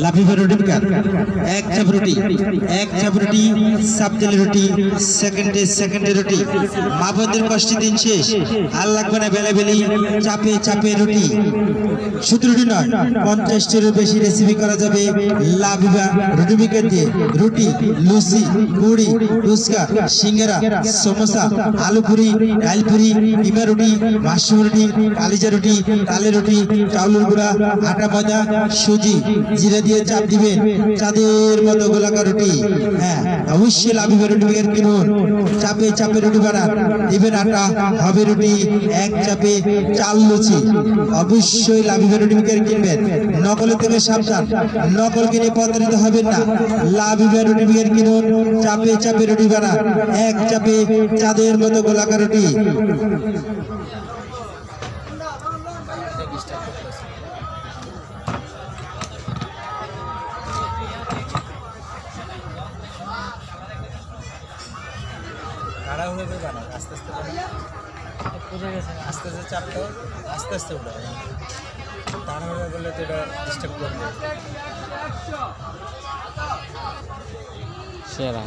লাফিফা রুটি মেকার এক চাপ রুটি সাবতেল রুটি সেকেন্ডে রুটি মা বোনদের কষ্টের দিন শেষ আর লাগবে না বেলাবেলি চাপে রুটি শুধু রুটি নয় 50টিরও বেশি রেসিপি করা যাবে লাফিফা রুটি মেকার দিয়ে রুটি লুচি পুরি ফুচকা সিঙ্গারা সমোসা আলু পুরি ডাল পুরি ডিমের রুটি মাশরুম রুটি কালিজা রুটি তালের রুটি চাউলের গুঁড়া আটা ময়দা সুজি জিরা দিয়ে চাপ দিবেন চাঁদের মতো গোলাকার রুটি। হ্যাঁ অবশ্যই লাফিফা রুটি মেকার কিনুন চাপে রুটি বানান দিবেন আটা হবে রুটি এক চাপে চাল লুচি অবশ্যই লাফিফা রুটি মেকার কিনবেন নকলের থেকে সাবধান নকল কিনে প্রতারিত হবেন না লাফিফা রুটি মেকার কিনুন চাপে রুটি বানান এক চাপে চাঁদের মতো গোলাকার রুটি। আস্তে চাপতে আস্তে উঠে তাড়াহুড়ো করলে তো এটা ডিস্টার্ব করবে। সেরা